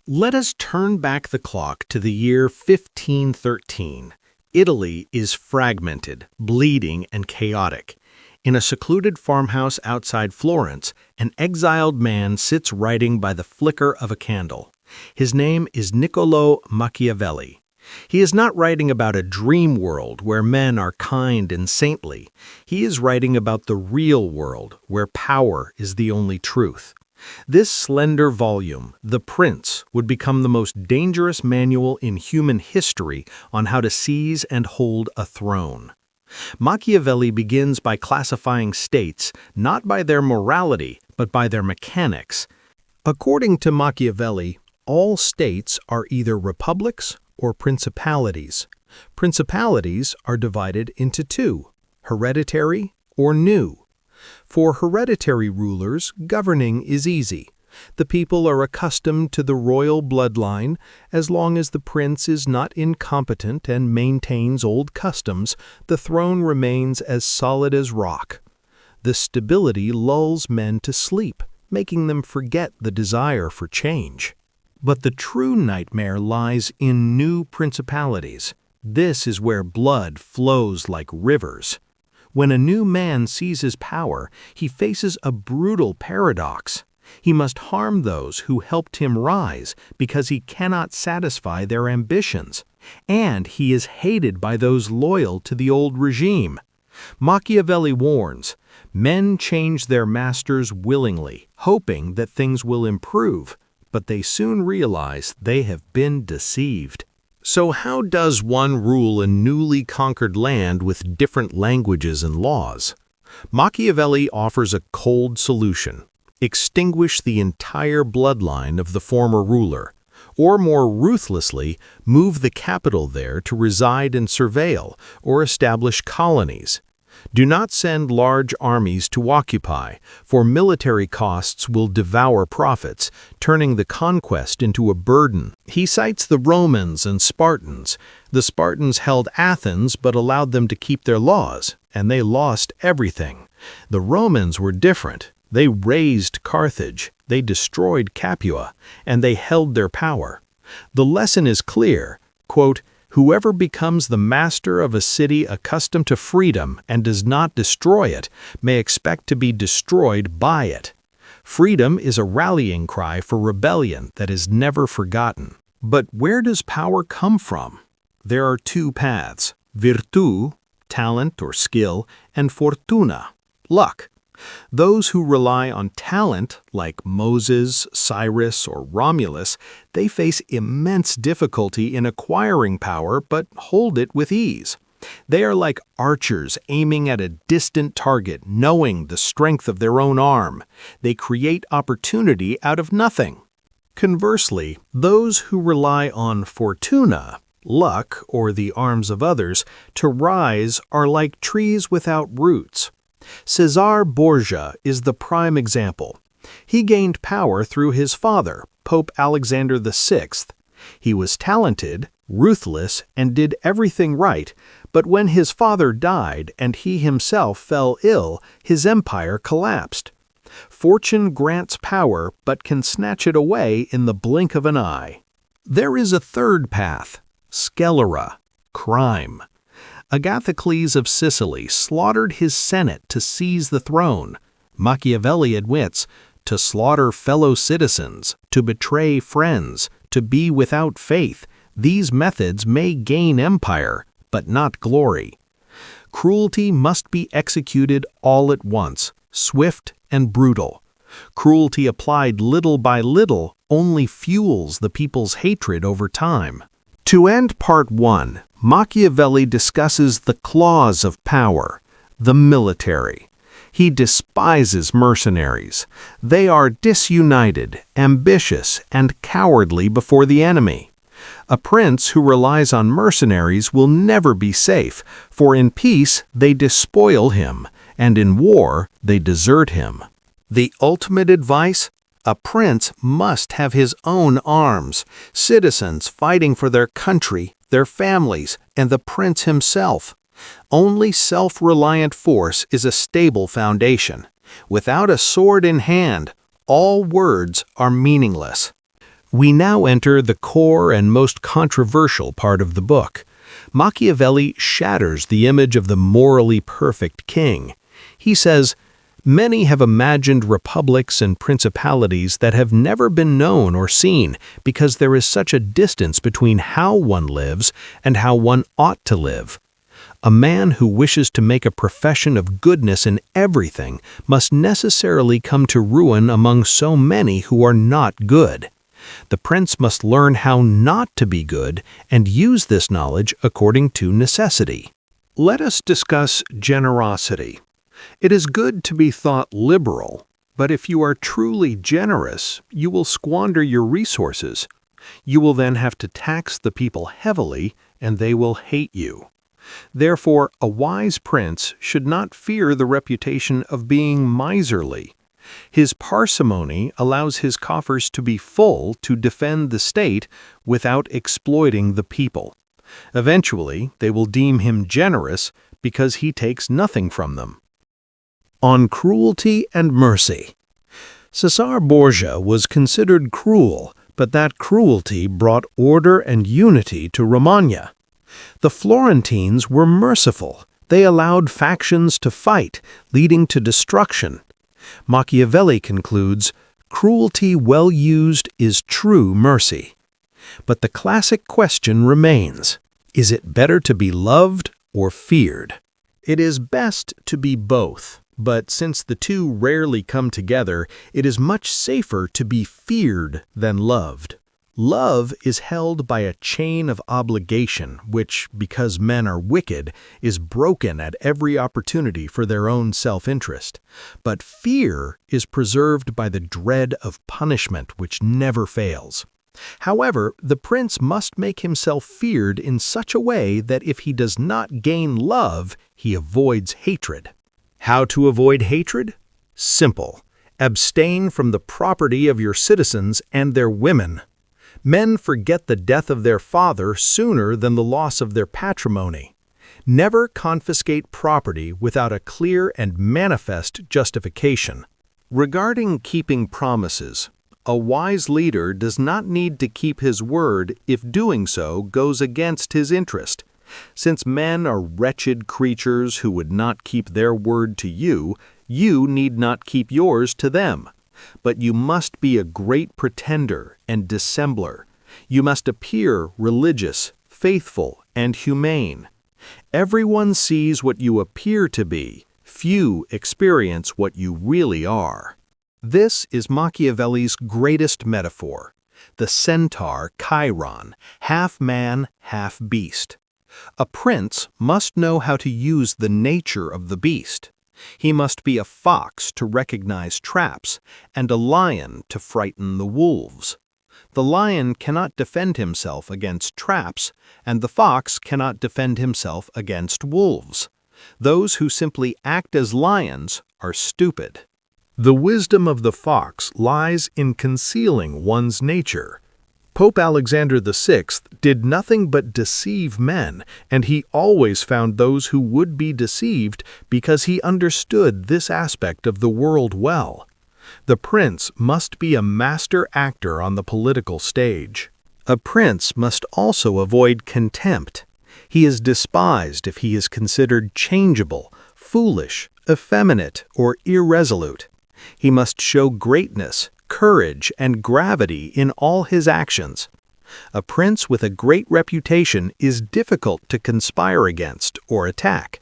Let us turn back the clock to the year 1513. Italy is fragmented, bleeding, and chaotic. In a secluded farmhouse outside Florence, an exiled man sits writing by the flicker of a candle. His name is Niccolò Machiavelli. He is not writing about a dream world where men are kind and saintly. He is writing about the real world where power is the only truth. This slender volume, The Prince, would become the most dangerous manual in human history on how to seize and hold a throne. Machiavelli begins by classifying states not by their morality, but by their mechanics. According to Machiavelli, all states are either republics or principalities. Principalities are divided into two, hereditary or new. For hereditary rulers, governing is easy. The people are accustomed to the royal bloodline. As long as the prince is not incompetent and maintains old customs, the throne remains as solid as rock. The stability lulls men to sleep, making them forget the desire for change. But the true nightmare lies in new principalities. This is where blood flows like rivers. When a new man seizes power, he faces a brutal paradox. He must harm those who helped him rise because he cannot satisfy their ambitions, and he is hated by those loyal to the old regime. Machiavelli warns, men change their masters willingly, hoping that things will improve, but they soon realize they have been deceived. So how does one rule a newly conquered land with different languages and laws? Machiavelli offers a cold solution. Extinguish the entire bloodline of the former ruler, or more ruthlessly, move the capital there to reside and surveil or establish colonies. Do not send large armies to occupy, for military costs will devour profits, turning the conquest into a burden. He cites the Romans and Spartans. The Spartans held Athens but allowed them to keep their laws, and they lost everything. The Romans were different. They razed Carthage, they destroyed Capua, and they held their power. The lesson is clear, quote, "Whoever becomes the master of a city accustomed to freedom and does not destroy it may expect to be destroyed by it." Freedom is a rallying cry for rebellion that is never forgotten. But where does power come from? There are two paths, virtù, talent or skill, and fortuna, luck. Those who rely on talent, like Moses, Cyrus, or Romulus, they face immense difficulty in acquiring power but hold it with ease. They are like archers aiming at a distant target, knowing the strength of their own arm. They create opportunity out of nothing. Conversely, those who rely on fortuna, luck, or the arms of others, to rise are like trees without roots. Cesare Borgia is the prime example. He gained power through his father, Pope Alexander VI. He was talented, ruthless, and did everything right, but when his father died and he himself fell ill, his empire collapsed. Fortune grants power but can snatch it away in the blink of an eye. There is a third path, sclera, crime. Agathocles of Sicily slaughtered his senate to seize the throne. Machiavelli admits, to slaughter fellow citizens, to betray friends, to be without faith, these methods may gain empire, but not glory. Cruelty must be executed all at once, swift and brutal. Cruelty applied little by little only fuels the people's hatred over time. To end Part 1, Machiavelli discusses the claws of power, the military. He despises mercenaries. They are disunited, ambitious, and cowardly before the enemy. A prince who relies on mercenaries will never be safe, for in peace they despoil him, and in war they desert him. The ultimate advice? A prince must have his own arms, citizens fighting for their country, their families, and the prince himself. Only self-reliant force is a stable foundation. Without a sword in hand, all words are meaningless. We now enter the core and most controversial part of the book. Machiavelli shatters the image of the morally perfect king. He says, "Many have imagined republics and principalities that have never been known or seen because there is such a distance between how one lives and how one ought to live. A man who wishes to make a profession of goodness in everything must necessarily come to ruin among so many who are not good. The prince must learn how not to be good and use this knowledge according to necessity." Let us discuss generosity. It is good to be thought liberal, but if you are truly generous, you will squander your resources. You will then have to tax the people heavily, and they will hate you. Therefore, a wise prince should not fear the reputation of being miserly. His parsimony allows his coffers to be full to defend the state without exploiting the people. Eventually, they will deem him generous because he takes nothing from them. On cruelty and mercy. Cesar Borgia was considered cruel, but that cruelty brought order and unity to Romagna. The Florentines were merciful. They allowed factions to fight, leading to destruction. Machiavelli concludes, "Cruelty well used is true mercy." But the classic question remains, is it better to be loved or feared? It is best to be both, but since the two rarely come together, it is much safer to be feared than loved. Love is held by a chain of obligation, which, because men are wicked, is broken at every opportunity for their own self-interest. But fear is preserved by the dread of punishment, which never fails. However, the prince must make himself feared in such a way that if he does not gain love, he avoids hatred. How to avoid hatred? Simple. Abstain from the property of your citizens and their women. Men forget the death of their father sooner than the loss of their patrimony. Never confiscate property without a clear and manifest justification. Regarding keeping promises, a wise leader does not need to keep his word if doing so goes against his interest. Since men are wretched creatures who would not keep their word to you, you need not keep yours to them. But you must be a great pretender and dissembler. You must appear religious, faithful, and humane. Everyone sees what you appear to be. Few experience what you really are. This is Machiavelli's greatest metaphor, the centaur Chiron, half man, half beast. A prince must know how to use the nature of the beast. He must be a fox to recognize traps, and a lion to frighten the wolves. The lion cannot defend himself against traps, and the fox cannot defend himself against wolves. Those who simply act as lions are stupid. The wisdom of the fox lies in concealing one's nature. Pope Alexander VI did nothing but deceive men, and he always found those who would be deceived because he understood this aspect of the world well. The prince must be a master actor on the political stage. A prince must also avoid contempt. He is despised if he is considered changeable, foolish, effeminate, or irresolute. He must show greatness, courage, and gravity in all his actions. A prince with a great reputation is difficult to conspire against or attack.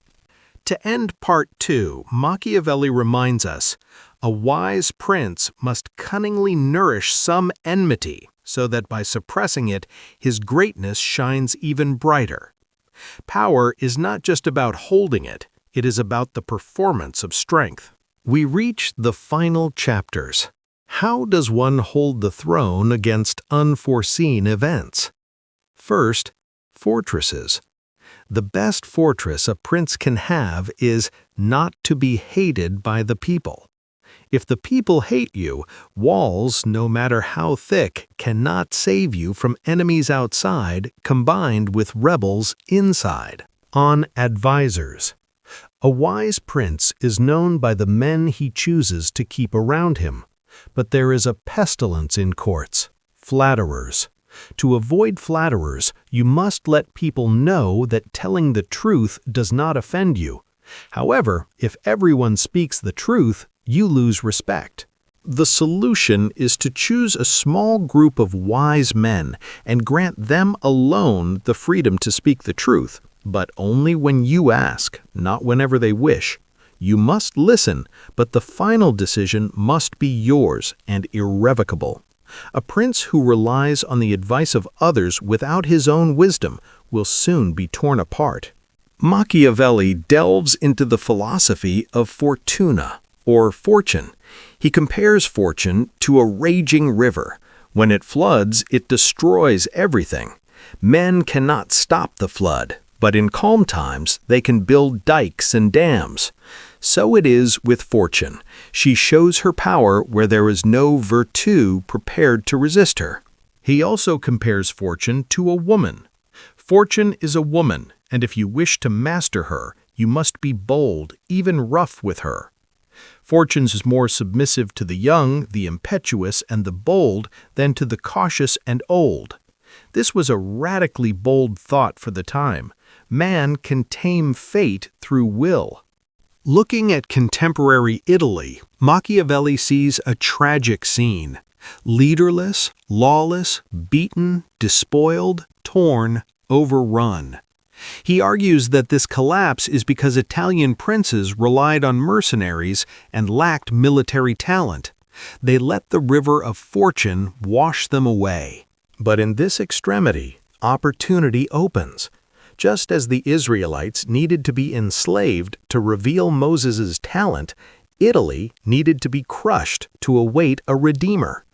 To end Part 2, Machiavelli reminds us, a wise prince must cunningly nourish some enmity, so that by suppressing it, his greatness shines even brighter. Power is not just about holding it, it is about the performance of strength. We reach the final chapters. How does one hold the throne against unforeseen events? First, fortresses. The best fortress a prince can have is not to be hated by the people. If the people hate you, walls, no matter how thick, cannot save you from enemies outside combined with rebels inside. On advisors. A wise prince is known by the men he chooses to keep around him, but there is a pestilence in courts, Flatterers. To avoid flatterers, you must let people know that telling the truth does not offend you. However, if everyone speaks the truth, you lose respect. The solution is to choose a small group of wise men and grant them alone the freedom to speak the truth, but only when you ask, not whenever they wish. You must listen, but the final decision must be yours and irrevocable. A prince who relies on the advice of others without his own wisdom will soon be torn apart. Machiavelli delves into the philosophy of fortuna, or fortune. He compares fortune to a raging river. When it floods, it destroys everything. Men cannot stop the flood, but in calm times they can build dikes and dams. So it is with fortune. She shows her power where there is no virtue prepared to resist her. He also compares fortune to a woman. Fortune is a woman, and if you wish to master her, you must be bold, even rough with her. Fortune is more submissive to the young, the impetuous, and the bold than to the cautious and old. This was a radically bold thought for the time. Man can tame fate through will. Looking at contemporary Italy, Machiavelli sees a tragic scene. Leaderless, lawless, beaten, despoiled, torn, overrun. He argues that this collapse is because Italian princes relied on mercenaries and lacked military talent. They let the river of fortune wash them away. But in this extremity, opportunity opens. Just as the Israelites needed to be enslaved to reveal Moses' talent, Italy needed to be crushed to await a redeemer.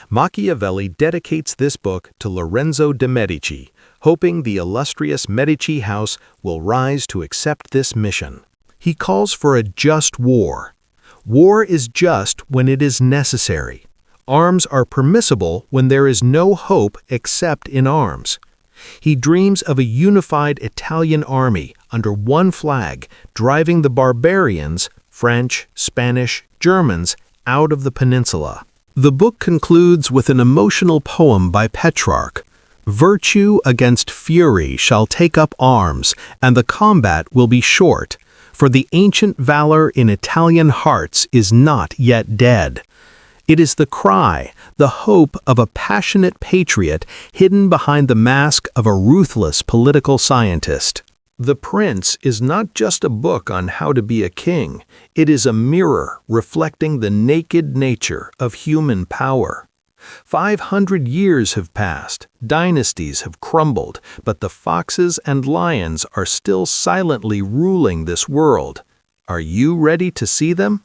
Machiavelli dedicates this book to Lorenzo de' Medici, hoping the illustrious Medici house will rise to accept this mission. He calls for a just war. War is just when it is necessary. Arms are permissible when there is no hope except in arms. He dreams of a unified Italian army under one flag, driving the barbarians, French, Spanish, Germans, out of the peninsula. The book concludes with an emotional poem by Petrarch. Virtue against fury shall take up arms, and the combat will be short, for the ancient valor in Italian hearts is not yet dead. It is the cry, the hope of a passionate patriot hidden behind the mask of a ruthless political scientist. The Prince is not just a book on how to be a king. It is a mirror reflecting the naked nature of human power. 500 years have passed, dynasties have crumbled, but the foxes and lions are still silently ruling this world. Are you ready to see them?